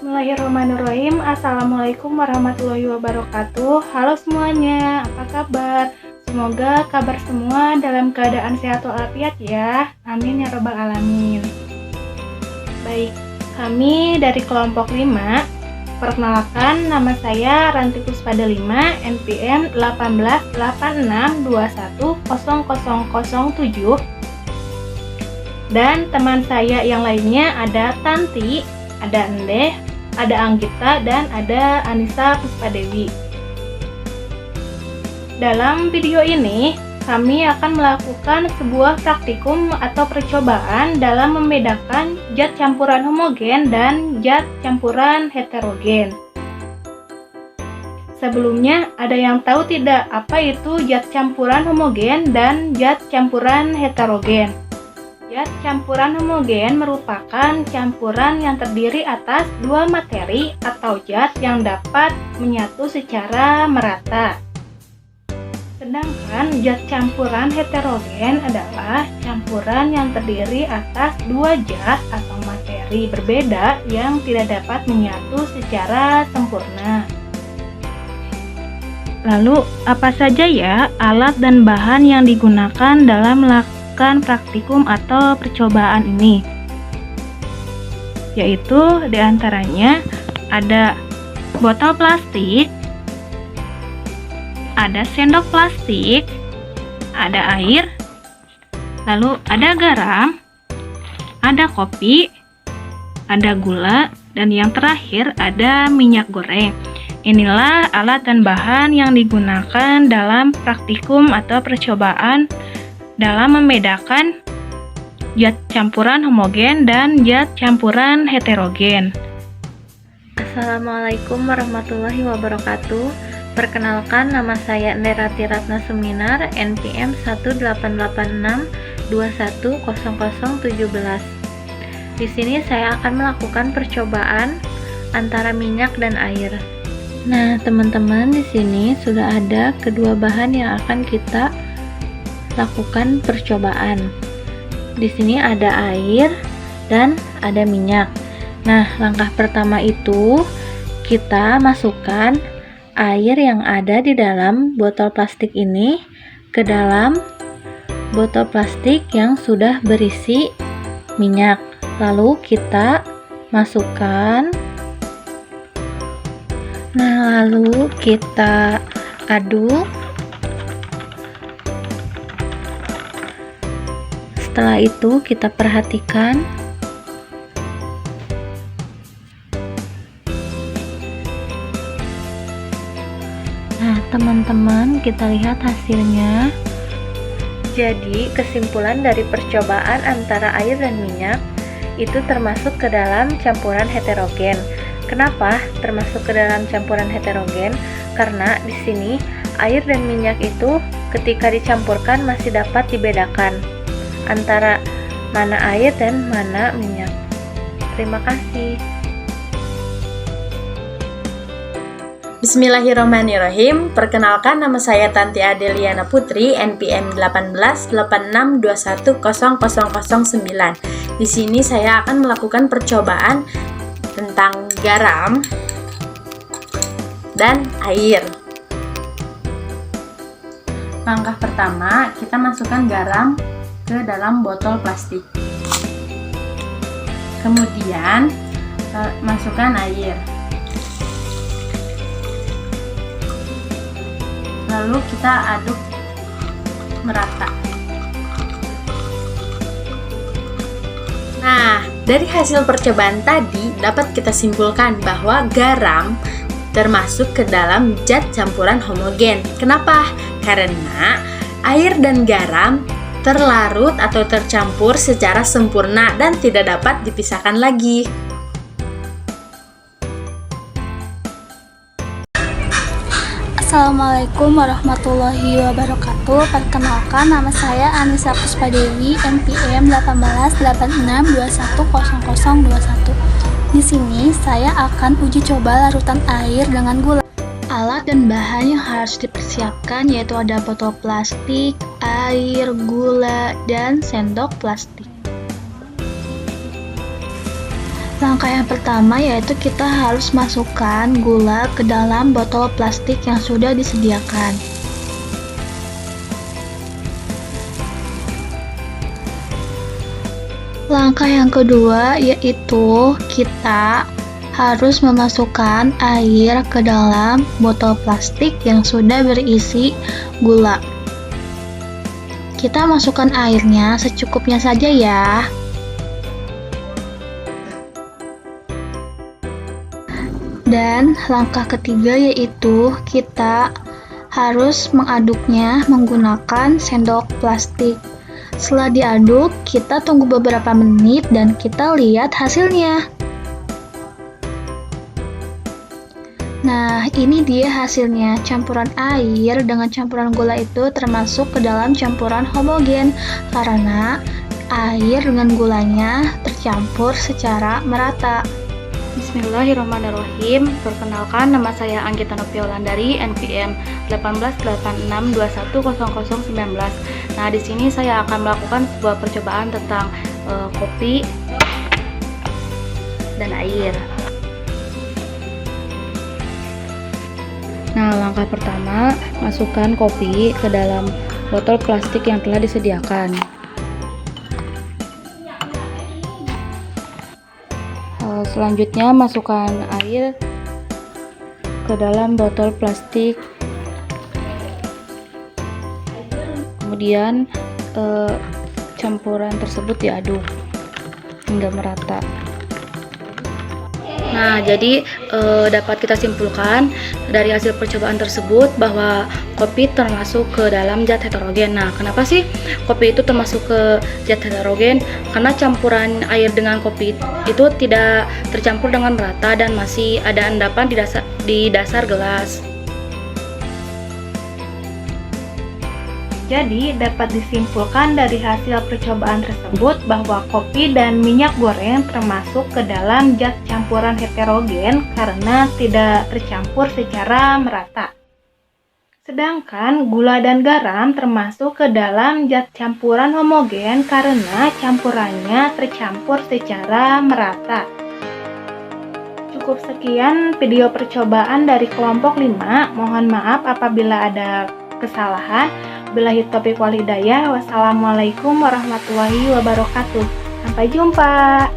Bismillahirrahmanirrahim. Assalamualaikum warahmatullahi wabarakatuh. Halo semuanya, apa kabar? Semoga kabar semua dalam keadaan sehat walafiat ya. Amin ya robbal alamin. Baik, kami dari kelompok 5. Perkenalkan, nama saya Ranti Puspada 5, NPM 1886210007. Dan teman saya yang lainnya ada Tanti, ada Endeh, ada Anggita, dan ada Anissa Puspadewi. Dalam video ini, kami akan melakukan sebuah praktikum atau percobaan dalam membedakan zat campuran homogen dan zat campuran heterogen. Sebelumnya, ada yang tahu tidak apa itu zat campuran homogen dan zat campuran heterogen? Zat campuran homogen merupakan campuran yang terdiri atas dua materi atau zat yang dapat menyatu secara merata. Sedangkan zat campuran heterogen adalah campuran yang terdiri atas dua zat atau materi berbeda yang tidak dapat menyatu secara sempurna. Lalu, apa saja ya alat dan bahan yang digunakan dalam melakukan praktikum atau percobaan ini? Yaitu diantaranya ada botol plastik, ada sendok plastik, ada air, lalu ada garam, ada kopi, ada gula, dan yang terakhir ada minyak goreng. Inilah alat dan bahan yang digunakan dalam praktikum atau percobaan dalam membedakan zat campuran homogen dan zat campuran heterogen. Assalamualaikum warahmatullahi wabarakatuh. Perkenalkan, nama saya Nerati Ratna Suminar, NPM 1886210017. Di sini saya akan melakukan percobaan antara minyak dan air. Nah, teman-teman, di sini sudah ada kedua bahan yang akan kita lakukan percobaan. Di sini ada air dan ada minyak. Nah, langkah pertama itu kita masukkan air yang ada di dalam botol plastik ini ke dalam botol plastik yang sudah berisi minyak. Lalu kita masukkan. Nah, lalu kita aduk. Setelah itu kita perhatikan. Nah, teman-teman, kita lihat hasilnya. Jadi, kesimpulan dari percobaan antara air dan minyak itu termasuk ke dalam campuran heterogen. Kenapa termasuk ke dalam campuran heterogen? Karena di sini air dan minyak itu ketika dicampurkan masih dapat dibedakan antara mana air dan mana minyak. Terima kasih. Bismillahirrahmanirrahim. Perkenalkan, nama saya Tanti Adeliana Putri, NPM 1886210009. Di sini saya akan melakukan percobaan tentang garam dan air. Langkah pertama, kita masukkan garam ke dalam botol plastik. Kemudian masukkan air. Lalu kita aduk merata. Nah, dari hasil percobaan tadi dapat kita simpulkan bahwa garam termasuk ke dalam zat campuran homogen. Kenapa? Karena air dan garam terlarut atau tercampur secara sempurna dan tidak dapat dipisahkan lagi. Assalamualaikum warahmatullahi wabarakatuh. Perkenalkan, nama saya Anissa Puspadewi, NPM 1886210021. Di sini saya akan uji coba larutan air dengan gula. Alat dan bahan yang harus dipersiapkan yaitu ada botol plastik, air, gula, dan sendok plastik. Langkah yang pertama yaitu kita harus masukkan gula ke dalam botol plastik yang sudah disediakan. Langkah yang kedua yaitu kita harus memasukkan air ke dalam botol plastik yang sudah berisi gula. Kita masukkan airnya secukupnya saja ya. Dan langkah ketiga yaitu kita harus mengaduknya menggunakan sendok plastik. Setelah diaduk, kita tunggu beberapa menit dan kita lihat hasilnya. Nah, ini dia hasilnya. Campuran air dengan campuran gula itu termasuk ke dalam campuran homogen karena air dengan gulanya tercampur secara merata. Bismillahirrahmanirrahim. Perkenalkan, nama saya Anggita Noviaulandari, NPM 1886210019. Nah, di sini saya akan melakukan sebuah percobaan tentang kopi dan air. Nah, langkah pertama, masukkan kopi ke dalam botol plastik yang telah disediakan. Selanjutnya, masukkan air ke dalam botol plastik. Kemudian campuran tersebut diaduk hingga merata. Nah, jadi dapat kita simpulkan dari hasil percobaan tersebut bahwa kopi termasuk ke dalam zat heterogen. Nah, kenapa sih kopi itu termasuk ke zat heterogen? Karena campuran air dengan kopi itu tidak tercampur dengan merata dan masih ada endapan di dasar gelas. Jadi, dapat disimpulkan dari hasil percobaan tersebut bahwa kopi dan minyak goreng termasuk ke dalam zat campuran heterogen karena tidak tercampur secara merata. Sedangkan gula dan garam termasuk ke dalam zat campuran homogen karena campurannya tercampur secara merata. Cukup sekian video percobaan dari kelompok 5. Mohon maaf apabila ada kesalahan. Billahi taufiq wal hidayah. Wassalamualaikum warahmatullahi wabarakatuh. Sampai jumpa.